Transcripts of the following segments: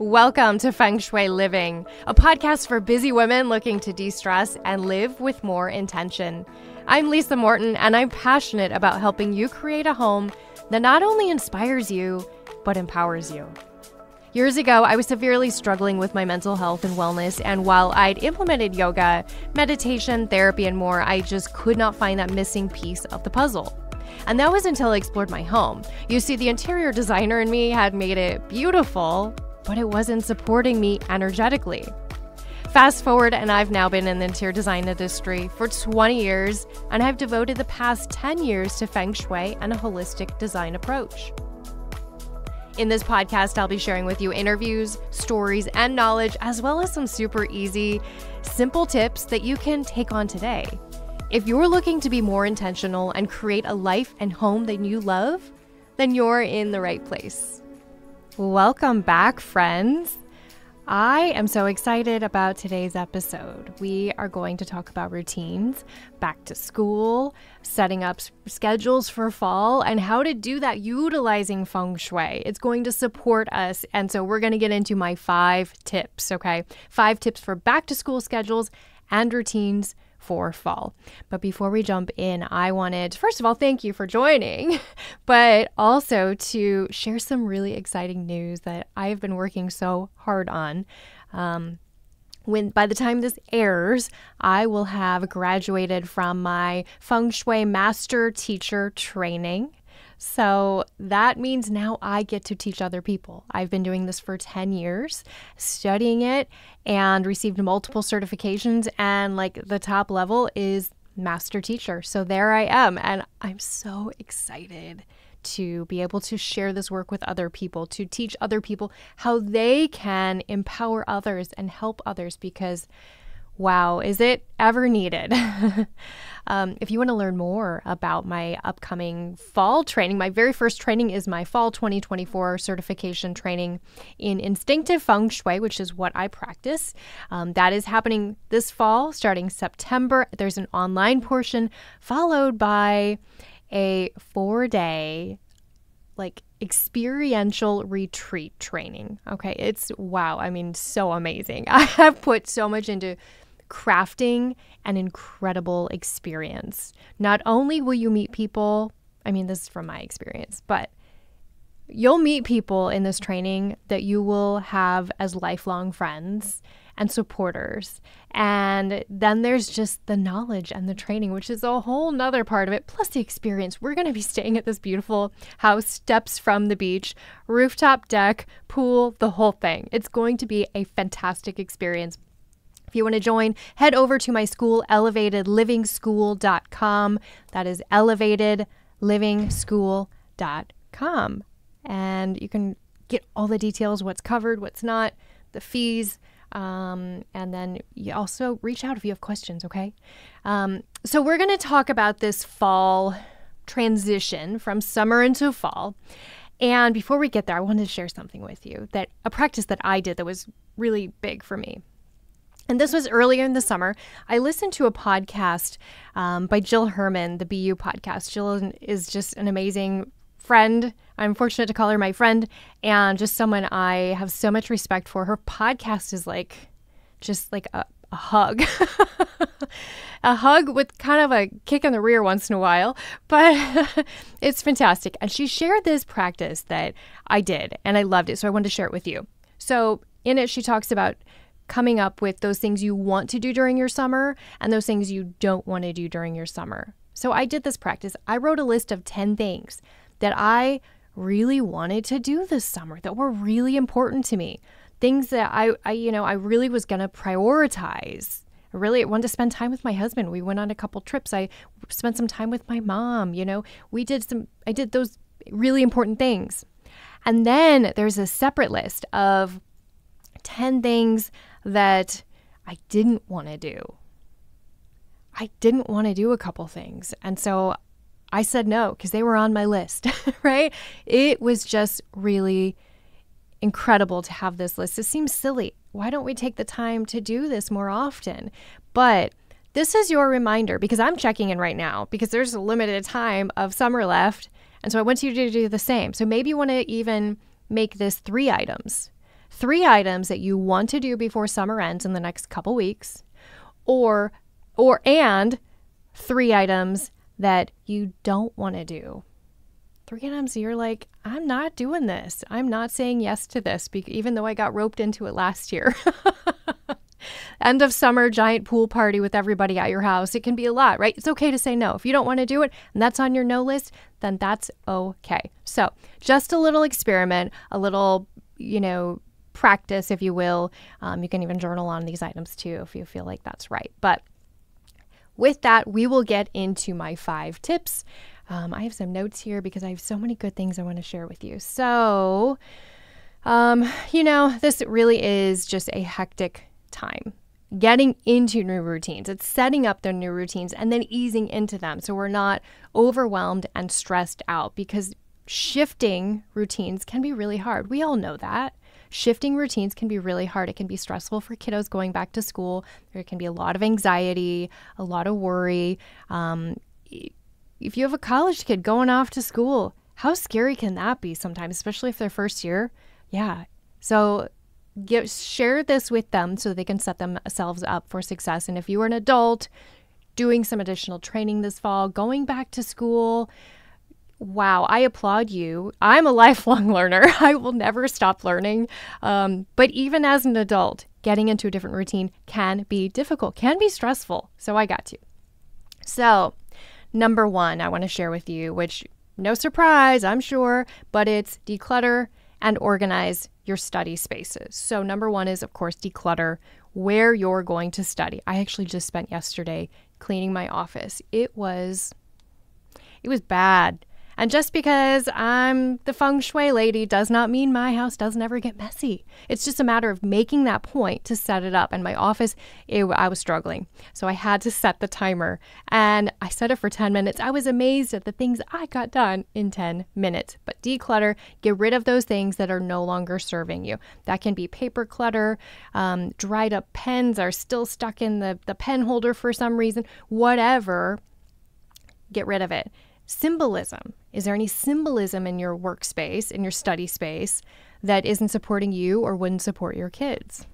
Welcome to Feng Shui Living, a podcast for busy women looking to de-stress and live with more intention. I'm Lisa Morton, and I'm passionate about helping you create a home that not only inspires you, but empowers you. Years ago, I was severely struggling with my mental health and wellness, and while I'd implemented yoga, meditation, therapy, and more, I just could not find that missing piece of the puzzle. And that was until I explored my home. You see, the interior designer in me had made it beautiful, but it wasn't supporting me energetically. Fast forward, and I've now been in the interior design industry for 20 years, and I've devoted the past 10 years to Feng Shui and a holistic design approach. In this podcast, I'll be sharing with you interviews, stories, and knowledge, as well as some super easy, simple tips that you can take on today. If you're looking to be more intentional and create a life and home that you love, then you're in the right place. Welcome back, friends. I am so excited about today's episode. We are going to talk about routines, back to school, setting up schedules for fall, and how to do that utilizing Feng Shui. It's going to support us. And so we're going to get into my 5 tips, okay? 5 tips for back to school schedules and routines for fall. But before we jump in, I wanted, first of all, thank you for joining, but also to share some really exciting news that I've been working so hard on. By the time this airs, I will have graduated from my Feng Shui Master Teacher training. So that means now I get to teach other people. I've been doing this for 10 years, studying it, and received multiple certifications. And like the top level is Master Teacher. So there I am. And I'm so excited to be able to share this work with other people, to teach other people how they can empower others and help others, because wow, is it ever needed? If you want to learn more about my upcoming fall training, my very first training is my fall 2024 certification training in instinctive Feng Shui, which is what I practice. That is happening this fall, starting September. There's an online portion followed by a 4-day experiential retreat training. Okay, it's wow. I mean, so amazing. I have put so much into crafting an incredible experience. Not only will you meet people, I mean, this is from my experience, but you'll meet people in this training that you will have as lifelong friends and supporters. And then there's just the knowledge and the training, which is a whole nother part of it, plus the experience. We're going to be staying at this beautiful house, steps from the beach, rooftop deck, pool, the whole thing. It's going to be a fantastic experience. If you want to join, head over to my school, elevatedlivingschool.com. That is elevatedlivingschool.com. And you can get all the details, what's covered, what's not, the fees, and then you also reach out if you have questions, okay? So we're going to talk about this fall transition from summer into fall. And before we get there, I wanted to share something with you, that a practice that I did that was really big for me. And this was earlier in the summer. I listened to a podcast by Jill Herman, the BU podcast. Jill is just an amazing friend. I'm fortunate to call her my friend, and just someone I have so much respect for. Her podcast is just like a hug. A hug with kind of a kick in the rear once in a while, but it's fantastic. And she shared this practice that I did, and I loved it, so I wanted to share it with you. So in it, she talks about coming up with those things you want to do during your summer and those things you don't want to do during your summer. So I did this practice. I wrote a list of 10 things that I really wanted to do this summer that were really important to me. Things that I really was going to prioritize. I really wanted to spend time with my husband. We went on a couple trips. I spent some time with my mom. I did those really important things. And then there's a separate list of 10 things that I didn't want to do. I didn't want to do a couple things. And so I said no, because they were on my list, right? It was just really incredible to have this list. It seems silly. Why don't we take the time to do this more often? But this is your reminder, because I'm checking in right now, because there's a limited time of summer left. And so I want you to do the same. So maybe you want to even make this 3 items. 3 items that you want to do before summer ends in the next couple weeks, and 3 items that you don't want to do. 3 items you're like, I'm not doing this. I'm not saying yes to this, even though I got roped into it last year. End of summer giant pool party with everybody at your house. It can be a lot, right? It's okay to say no. If you don't want to do it and that's on your no list, then that's okay. So just a little experiment, a little, practice, if you will. You can even journal on these items too, if you feel like that's right. But with that, we will get into my 5 tips. I have some notes here because I have so many good things I want to share with you. So, this really is just a hectic time. Getting into new routines. It's setting up the new routines and then easing into them so we're not overwhelmed and stressed out, because shifting routines can be really hard. We all know that. Shifting routines can be really hard. It can be stressful for kiddos going back to school. There can be a lot of anxiety, a lot of worry. If you have a college kid going off to school, how scary can that be sometimes, especially if they're first year? Yeah. So share this with them so they can set themselves up for success. And if you are an adult doing some additional training this fall, going back to school, wow, I applaud you. I'm a lifelong learner. I will never stop learning. But even as an adult, getting into a different routine can be difficult, can be stressful. So I got you. So number 1, I want to share with you, which no surprise, I'm sure, but it's declutter and organize your study spaces. So number 1 is, of course, declutter where you're going to study. I actually just spent yesterday cleaning my office. It was bad. And just because I'm the Feng Shui lady does not mean my house doesn't ever get messy. It's just a matter of making that point to set it up. And my office, I was struggling. So I had to set the timer. And I set it for 10 minutes. I was amazed at the things I got done in 10 minutes. But declutter, get rid of those things that are no longer serving you. That can be paper clutter. Dried up pens are still stuck in the pen holder for some reason. Whatever, get rid of it. Symbolism. Is there any symbolism in your workspace, in your study space, that isn't supporting you or wouldn't support your kids?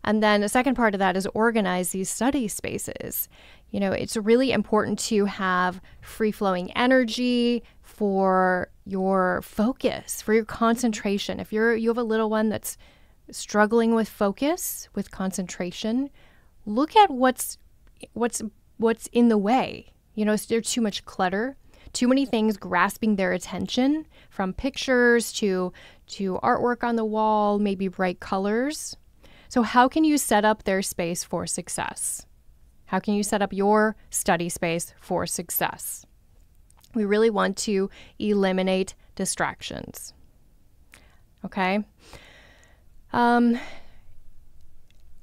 And then the second part of that is organize these study spaces. It's really important to have free-flowing energy for your focus, for your concentration. If you have a little one that's struggling with focus, with concentration, look at what's in the way. Is there too much clutter, too many things grasping their attention, from pictures to artwork on the wall, maybe bright colors? So how can you set up their space for success? How can you set up your study space for success? We really want to eliminate distractions. Okay?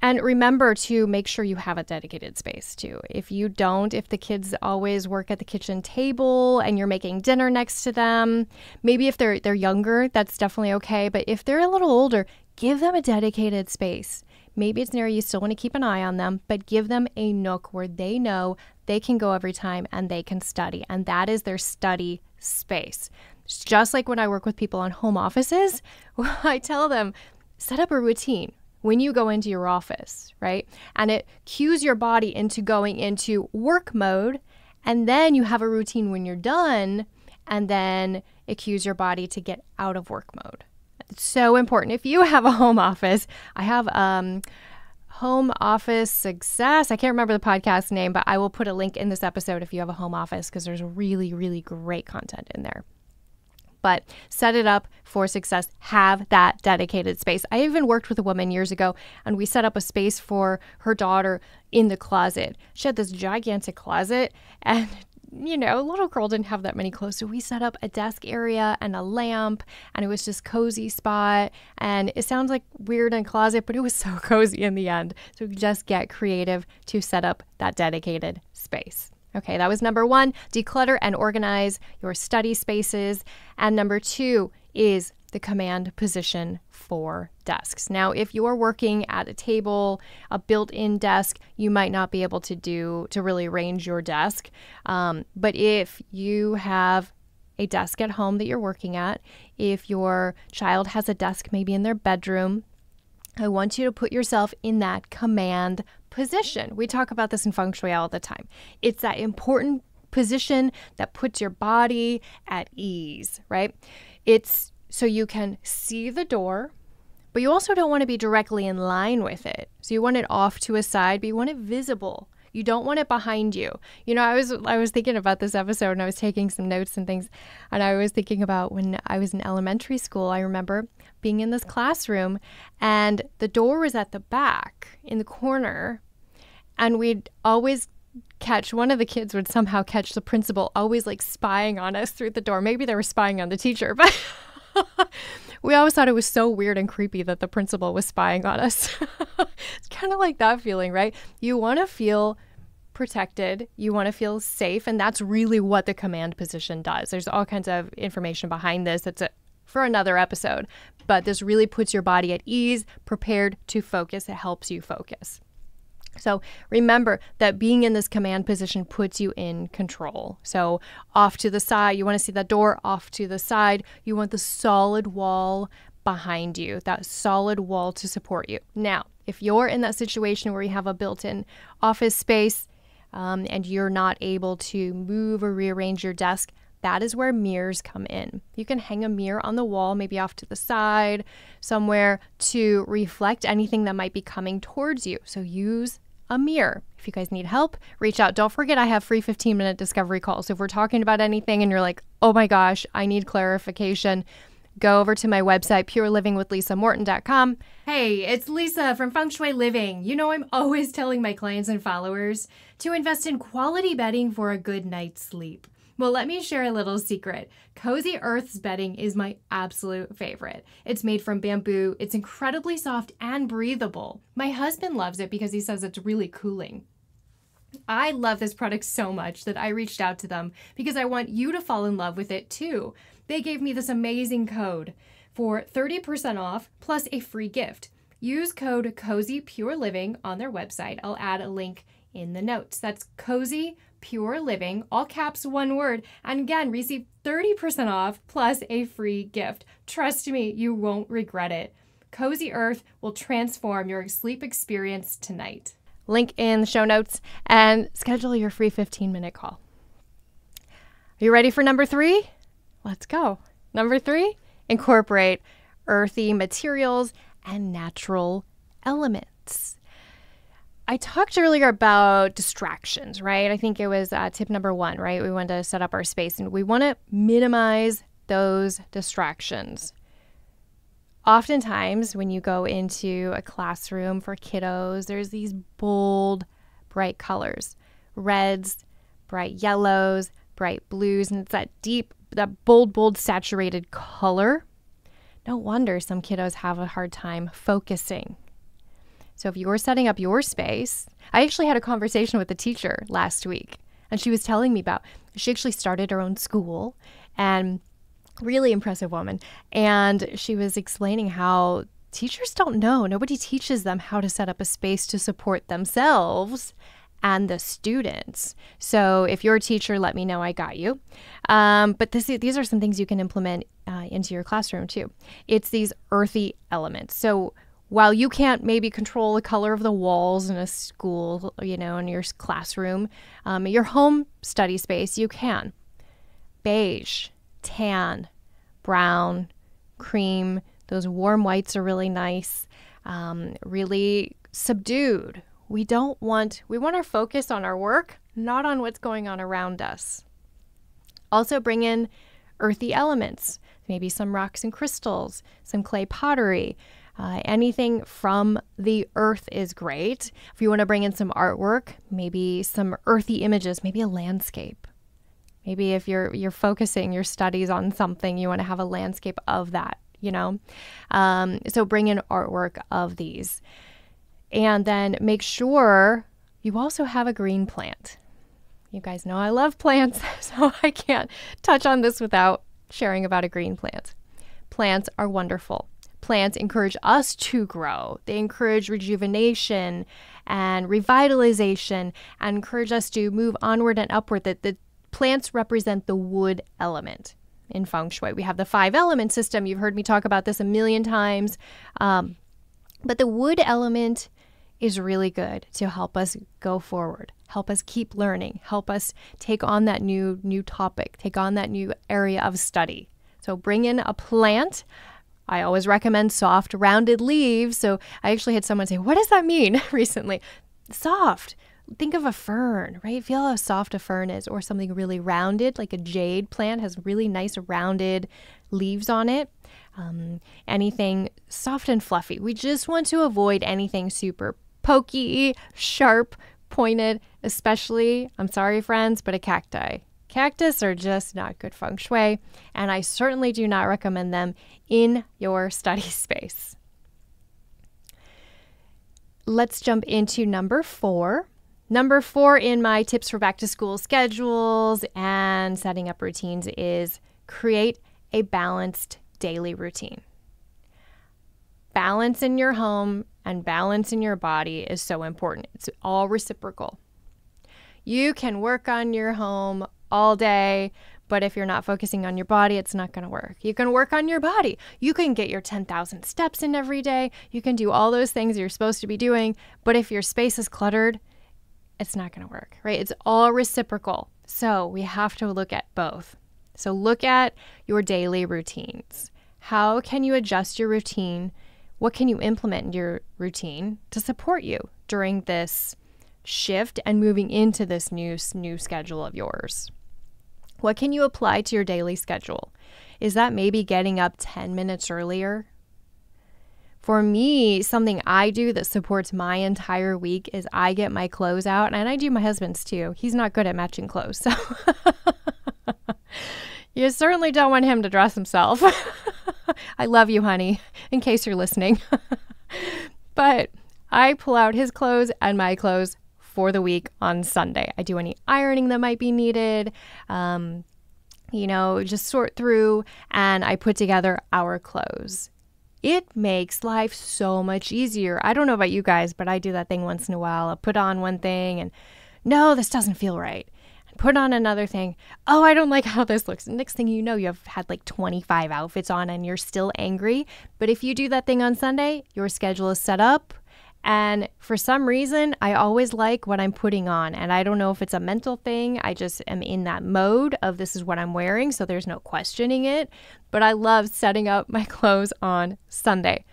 And remember to make sure you have a dedicated space too. If the kids always work at the kitchen table and you're making dinner next to them, maybe if they're younger, that's definitely okay. But if they're a little older, give them a dedicated space. Maybe it's near you, still want to keep an eye on them, but give them a nook where they know they can go every time and they can study. And that is their study space. It's just like when I work with people on home offices, I tell them, set up a routine when you go into your office, right? And it cues your body into going into work mode, and then you have a routine when you're done, and then it cues your body to get out of work mode. It's so important. If you have a home office, I have Home Office Success. I can't remember the podcast name, but I will put a link in this episode if you have a home office, because there's really, really great content in there. But set it up for success. Have that dedicated space. I even worked with a woman years ago, and we set up a space for her daughter in the closet. She had this gigantic closet, and little girl didn't have that many clothes. So we set up a desk area and a lamp, and it was just cozy spot. And it sounds like weird in a closet, but it was so cozy in the end. So just get creative to set up that dedicated space. Okay, that was number 1, declutter and organize your study spaces. And number 2 is the command position for desks. Now, if you are working at a table, a built-in desk, you might not be able to really arrange your desk. But if you have a desk at home that you're working at, if your child has a desk maybe in their bedroom, I want you to put yourself in that command position. We talk about this in Feng Shui all the time. It's that important position that puts your body at ease, right? It's so you can see the door, but you also don't want to be directly in line with it. So you want it off to a side, but you want it visible. You don't want it behind you. You know, I was thinking about this episode and I was taking some notes and things, and I was thinking about when I was in elementary school. I remember being in this classroom and the door was at the back in the corner, and we'd always catch, one of the kids would somehow catch the principal always like spying on us through the door. Maybe they were spying on the teacher, but we always thought it was so weird and creepy that the principal was spying on us. It's kind of like that feeling, right? You want to feel protected. You want to feel safe. And that's really what the command position does. There's all kinds of information behind this. It's for another episode. But this really puts your body at ease, prepared to focus. It helps you focus. So remember that being in this command position puts you in control. So off to the side, you want to see that door off to the side. You want the solid wall behind you, that solid wall to support you. Now, if you're in that situation where you have a built-in office space and you're not able to move or rearrange your desk, that is where mirrors come in. You can hang a mirror on the wall, maybe off to the side, somewhere to reflect anything that might be coming towards you. So use a mirror. If you guys need help, reach out. Don't forget I have free 15-minute discovery calls. If we're talking about anything and you're like, oh my gosh, I need clarification, go over to my website, purelivingwithlisamorton.com. Hey, it's Lisa from Feng Shui Living. You know, I'm always telling my clients and followers to invest in quality bedding for a good night's sleep. Well, let me share a little secret. Cozy Earth's bedding is my absolute favorite. It's made from bamboo. It's incredibly soft and breathable. My husband loves it because he says it's really cooling. I love this product so much that I reached out to them because I want you to fall in love with it too. They gave me this amazing code for 30% off plus a free gift. Use code Cozy Pure Living on their website. I'll add a link in the notes. That's Cozy Pure Living, all caps, one word. And again, receive 30% off plus a free gift. Trust me, you won't regret it. Cozy Earth will transform your sleep experience tonight. Link in the show notes and schedule your free 15-minute call. Are you ready for number 3? Let's go. Number 3, incorporate earthy materials and natural elements. I talked earlier about distractions, right? I think it was tip number 1, right? We want to set up our space and we want to minimize those distractions. Oftentimes when you go into a classroom for kiddos, there's these bold, bright colors, reds, bright yellows, bright blues, and it's that deep, that bold, saturated color. No wonder some kiddos have a hard time focusing. So if you're setting up your space, I actually had a conversation with a teacher last week, and she was telling me about, she actually started her own school, and really impressive woman. And she was explaining how teachers don't know, nobody teaches them how to set up a space to support themselves and the students. So if you're a teacher, let me know, I got you. But these are some things you can implement into your classroom too. It's these earthy elements. So while you can't maybe control the color of the walls in a school, you know, in your classroom, your home study space, you can. Beige, tan, brown, cream, those warm whites are really nice, really subdued. We want our focus on our work, not on what's going on around us. Also bring in earthy elements, maybe some rocks and crystals, some clay pottery. Anything from the earth is great. If you want to bring in some artwork, maybe some earthy images, maybe a landscape. Maybe if you're focusing your studies on something, you want to have a landscape of that, you know? So bring in artwork of these. And then make sure you also have a green plant. You guys know I love plants, so I can't touch on this without sharing about a green plant. Plants are wonderful. Plants encourage us to grow. They encourage rejuvenation and revitalization and encourage us to move onward and upward. That the plants represent the wood element. in Feng Shui. We have the 5-element system. You've heard me talk about this a million times. But the wood element is really good to help us go forward, help us keep learning, help us take on that new topic, take on that new area of study. So bring in a plant. I always recommend soft, rounded leaves. So I actually had someone say, what does that mean recently? Soft. Think of a fern, right? Feel how soft a fern is, or something really rounded, like a jade plant has really nice rounded leaves on it. Anything soft and fluffy. We just want to avoid anything super pokey, sharp, pointed, especially, I'm sorry friends, but a cacti. Cactus are just not good Feng Shui, and I certainly do not recommend them in your study space. Let's jump into number 4. Number 4 in my tips for back to school schedules and setting up routines is create a balanced daily routine. Balance in your home and balance in your body is so important. It's all reciprocal. You can work on your home all day, but if you're not focusing on your body, it's not going to work. You can work on your body. You can get your 10,000 steps in every day. You can do all those things you're supposed to be doing, but if your space is cluttered, it's not going to work, right? It's all reciprocal. So we have to look at both. So look at your daily routines. How can you adjust your routine? What can you implement in your routine to support you during this shift and moving into this new schedule of yours? What can you apply to your daily schedule? Is that maybe getting up 10 minutes earlier? For me, something I do that supports my entire week is I get my clothes out, and I do my husband's too. He's not good at matching clothes, so you certainly don't want him to dress himself. I love you, honey, in case you're listening. But I pull out his clothes and my clothes for the week on Sunday. I do any ironing that might be needed, just sort through, and I put together our clothes. It makes life so much easier. I don't know about you guys, but I do that thing once in a while. I'll put on one thing and, no, this doesn't feel right. And put on another thing. Oh, I don't like how this looks. And next thing you know, you've had like 25 outfits on and you're still angry. But if you do that thing on Sunday, your schedule is set up. And for some reason, I always like what I'm putting on. And I don't know if it's a mental thing. I just am in that mode of this is what I'm wearing, so there's no questioning it. But I love setting up my clothes on Sunday.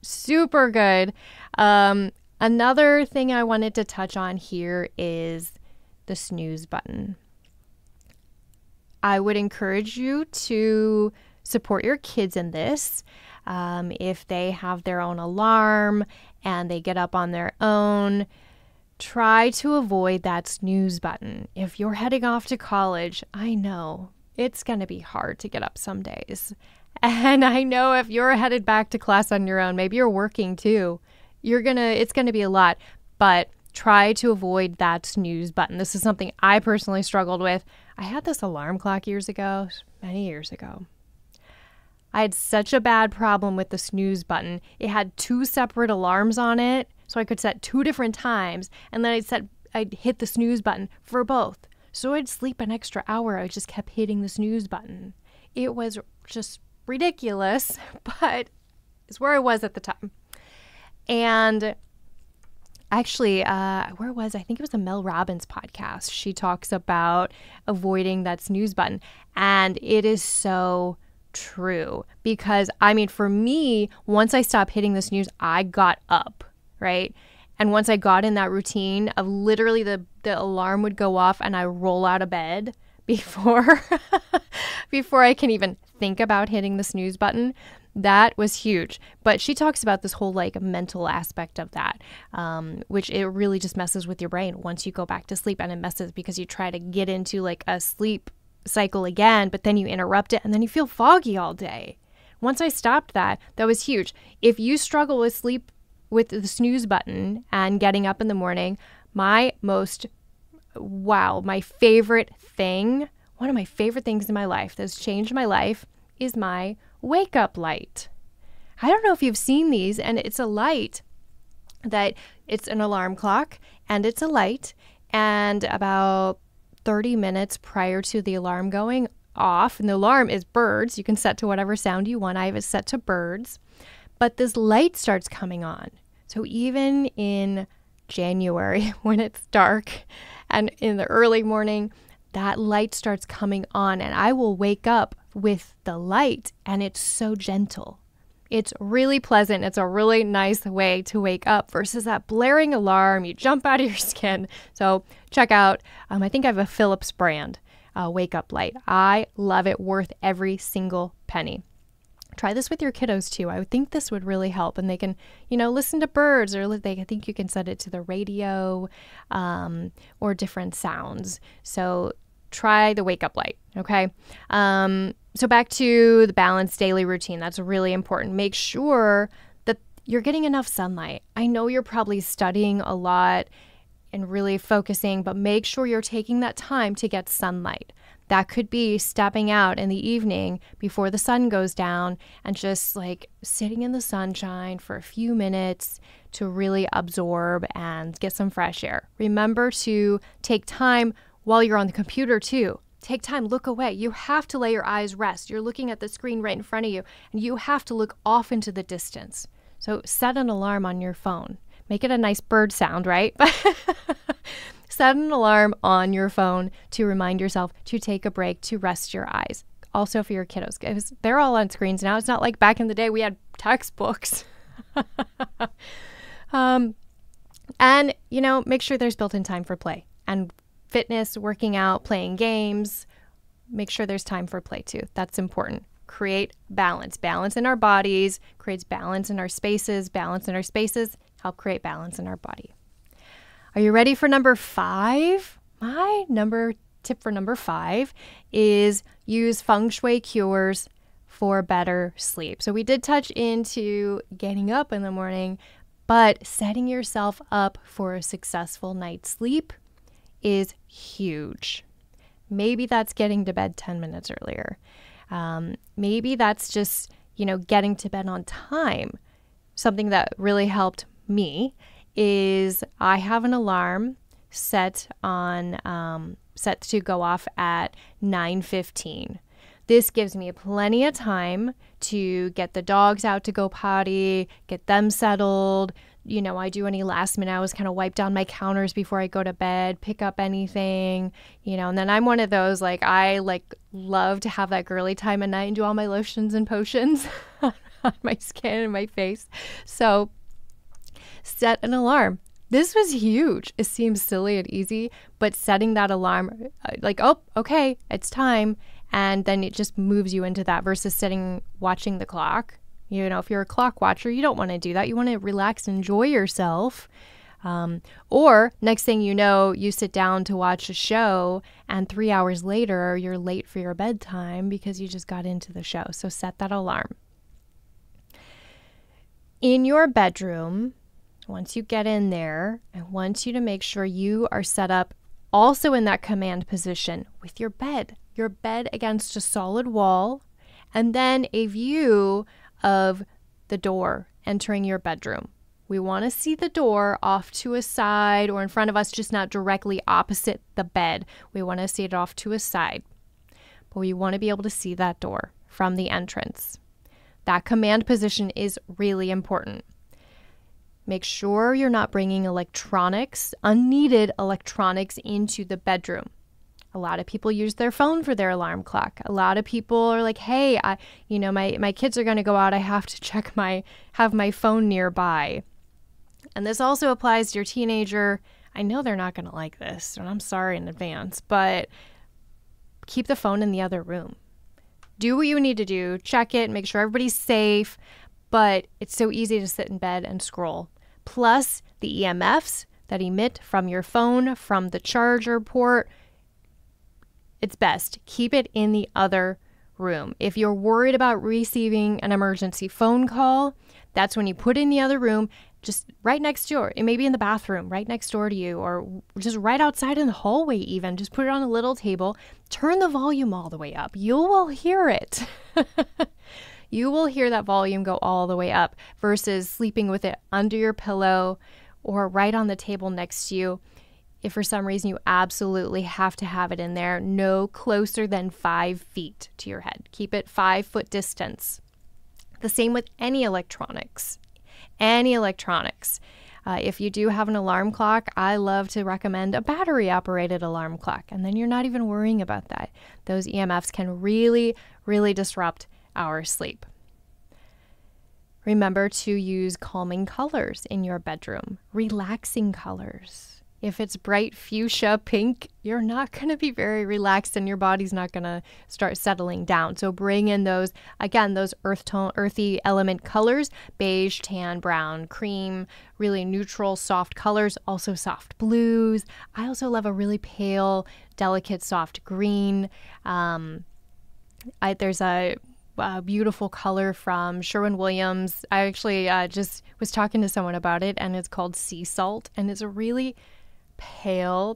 Super good. Another thing I wanted to touch on here is the snooze button. I would encourage you to support your kids in this. If they have their own alarm and they get up on their own, try to avoid that snooze button. If you're heading off to college, I know it's going to be hard to get up some days. And I know if you're headed back to class on your own, maybe you're working too, it's going to be a lot, but try to avoid that snooze button. This is something I personally struggled with. I had this alarm clock many years ago. I had such a bad problem with the snooze button. It had 2 separate alarms on it, so I could set 2 different times, and then I'd hit the snooze button for both. So I'd sleep an extra hour. I just kept hitting the snooze button. It was just ridiculous, but it's where I was at the time. And actually, where was I? I think it was a Mel Robbins podcast. She talks about avoiding that snooze button, and it is so true, because for me, once I stopped hitting the snooze, I got up, right? And once I got in that routine of literally the alarm would go off and I roll out of bed before I can even think about hitting the snooze button, that was huge. But she talks about this whole mental aspect of that, which it really just messes with your brain once you go back to sleep, and it messes because you try to get into a sleep cycle again, but then you interrupt it and then you feel foggy all day. Once I stopped that was huge. If you struggle with sleep with the snooze button and getting up in the morning, my favorite thing, one of my favorite things in my life that's changed my life is my wake up light. I don't know if you've seen these, and it's a light that it's an alarm clock and it's a light, and about 30 minutes prior to the alarm going, off, and the alarm is birds. You can set to whatever sound you want. I have it set to birds, but this light starts coming on. So even in January when it's dark and in the early morning, that light starts coming on, and I will wake up with the light, and it's so gentle. It's really pleasant. It's a really nice way to wake up versus that blaring alarm. You jump out of your skin. So check out, I think I have a Philips brand wake up light. I love it, worth every single penny. Try this with your kiddos too. I would think this would really help, and they can, listen to birds, or I think you can set it to the radio or different sounds. So try the wake up light. Okay. So back to the balanced daily routine. That's really important. Make sure that you're getting enough sunlight. I know you're probably studying a lot and really focusing, but make sure you're taking that time to get sunlight. That could be stepping out in the evening before the sun goes down and just like sitting in the sunshine for a few minutes to really absorb and get some fresh air. Remember to take time while you're on the computer too. Take time, look away. You have to let your eyes rest. You're looking at the screen right in front of you, and you have to look off into the distance. So set an alarm on your phone. Make it a nice bird sound, right? Set an alarm on your phone to remind yourself to take a break, to rest your eyes. Also for your kiddos, because they're all on screens now. It's not like back in the day we had textbooks. And, make sure there's built-in time for play and fitness, working out, playing games. Make sure there's time for play too. That's important. Create balance. Balance in our bodies creates balance in our spaces. Balance in our spaces help create balance in our body. Are you ready for number 5? My tip for number 5 is use Feng Shui cures for better sleep. So we did touch into getting up in the morning, but setting yourself up for a successful night's sleep is huge. Maybe that's getting to bed 10 minutes earlier. Maybe that's just, getting to bed on time. Something that really helped me is I have an alarm set to go off at 9:15. This gives me plenty of time to get the dogs out to go potty, get them settled. I do any last minute. I always kind of wipe down my counters before I go to bed, pick up anything, and then I'm one of those, I love to have that girly time at night and do all my lotions and potions on my skin and my face. So set an alarm. This was huge. It seems silly and easy, but setting that alarm, oh, okay, it's time. And then it just moves you into that versus watching the clock. If you're a clock watcher, you don't want to do that. You want to relax and enjoy yourself. Or next thing you know, you sit down to watch a show and 3 hours later, you're late for your bedtime because you just got into the show. So set that alarm. In your bedroom, once you get in there, I want you to make sure you are set up also in that command position with your bed against a solid wall, and then a view of the door entering your bedroom. We want to see the door off to a side or in front of us, just not directly opposite the bed. We want to see it off to a side, but we want to be able to see that door from the entrance. That command position is really important. Make sure you're not bringing unneeded electronics into the bedroom. A lot of people use their phone for their alarm clock. A lot of people are like, hey, my kids are going to go out. I have to have my phone nearby. And this also applies to your teenager. I know they're not going to like this, and I'm sorry in advance, but keep the phone in the other room. Do what you need to do. Check it, make sure everybody's safe, but it's so easy to sit in bed and scroll. Plus the EMFs that emit from your phone, from the charger port, it's best. Keep it in the other room. If you're worried about receiving an emergency phone call, that's when you put it in the other room, just right next door. It may be in the bathroom, right next door to you, or just right outside in the hallway even. Just put it on a little table. Turn the volume all the way up. You will hear it. You will hear that volume go all the way up versus sleeping with it under your pillow or right on the table next to you. if for some reason you absolutely have to have it in there, no closer than 5 feet to your head. Keep it 5-foot distance. The same with any electronics. If you do have an alarm clock, I love to recommend a battery-operated alarm clock, and then you're not even worrying about that. Those EMFs can really, really disrupt our sleep. Remember to use calming colors in your bedroom, relaxing colors. If it's bright fuchsia pink, you're not going to be very relaxed and your body's not going to start settling down. So bring in those, again, those earthy element colors, beige, tan, brown, cream, really neutral, soft colors, also soft blues. I also love a really pale, delicate, soft green. There's a beautiful color from Sherwin-Williams. I actually just was talking to someone about it, and it's called Sea Salt, and it's a really pale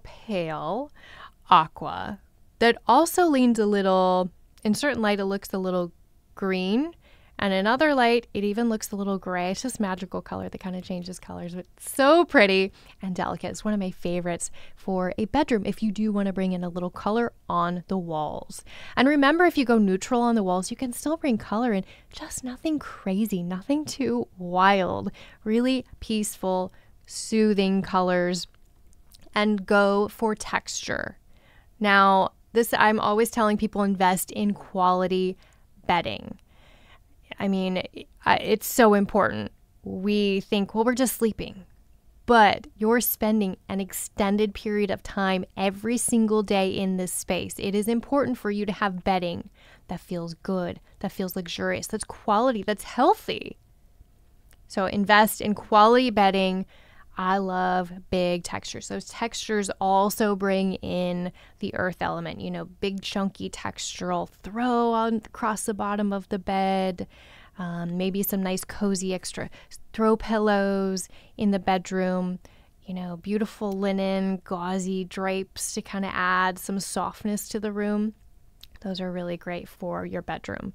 aqua that also leans a little, in certain light it looks a little green, and in other light it even looks a little gray. It's just magical color that kind of changes colors. It's so pretty and delicate. It's one of my favorites for a bedroom if you do want to bring in a little color on the walls. And remember, if you go neutral on the walls, you can still bring color in, just nothing crazy, nothing too wild, really peaceful, soothing colors. And go for texture. Now, I'm always telling people, invest in quality bedding. I mean, it's so important. We think, well, we're just sleeping. But you're spending an extended period of time every single day in this space. It is important for you to have bedding that feels good, that feels luxurious, that's quality, that's healthy. So invest in quality bedding. I love big textures. Those textures also bring in the earth element, big chunky textural throw on across the bottom of the bed, maybe some nice cozy extra throw pillows in the bedroom, beautiful linen, gauzy drapes to kind of add some softness to the room. Those are really great for your bedroom.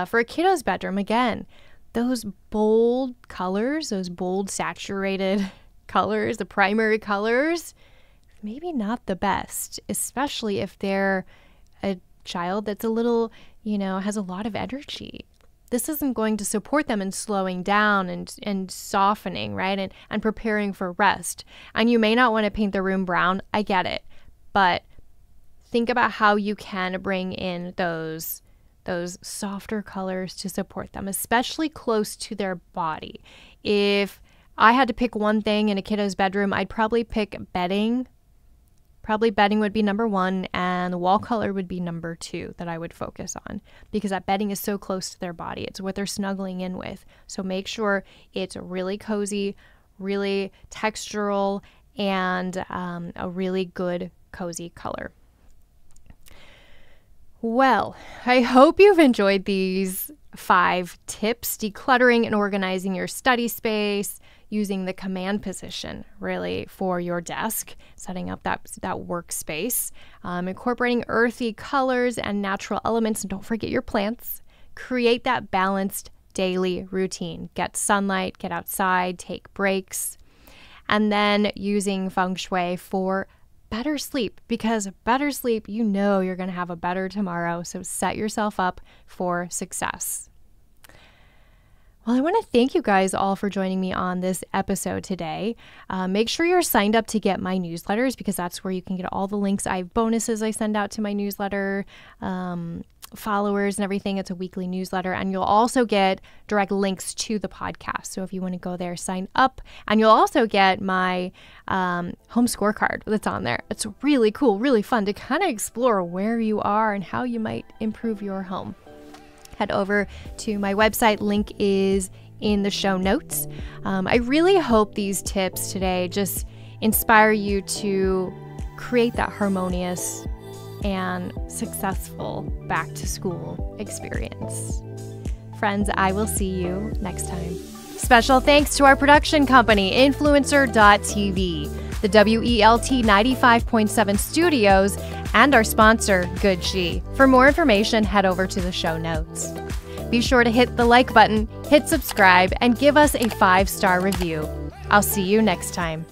For a kiddo's bedroom, again, those bold colors, those bold saturated colors, the primary colors, maybe not the best, especially if they're a child that's a little, has a lot of energy. This isn't going to support them in slowing down and softening, right? And preparing for rest. And you may not want to paint the room brown. I get it. But think about how you can bring in those softer colors to support them, especially close to their body. If I had to pick one thing in a kiddo's bedroom, I'd probably pick bedding. Probably bedding would be number 1, and the wall color would be number 2 that I would focus on, because that bedding is so close to their body. It's what they're snuggling in with. So make sure it's really cozy, really textural, and a really good cozy color. Well, I hope you've enjoyed these 5 tips: decluttering and organizing your study space, using the command position really for your desk, setting up that workspace, incorporating earthy colors and natural elements, and don't forget your plants. Create that balanced daily routine. Get sunlight, get outside, take breaks, and then using Feng Shui for better sleep, because better sleep, you're going to have a better tomorrow. So set yourself up for success. Well, I want to thank you guys all for joining me on this episode today. Make sure you're signed up to get my newsletters, because that's where you can get all the links. I have bonuses I send out to my newsletter, followers and everything. It's a weekly newsletter, and you'll also get direct links to the podcast. So if you want to go there, sign up, and you'll also get my home scorecard that's on there. It's really cool, really fun to kind of explore where you are and how you might improve your home. Head over to my website. Link is in the show notes. I really hope these tips today just inspire you to create that harmonious and successful back to school experience. Friends, I will see you next time. Special thanks to our production company, Influencer.tv, the WELT 95.7 studios, and our sponsor, Good She. For more information, head over to the show notes. Be sure to hit the like button, hit subscribe, and give us a 5-star review. I'll see you next time.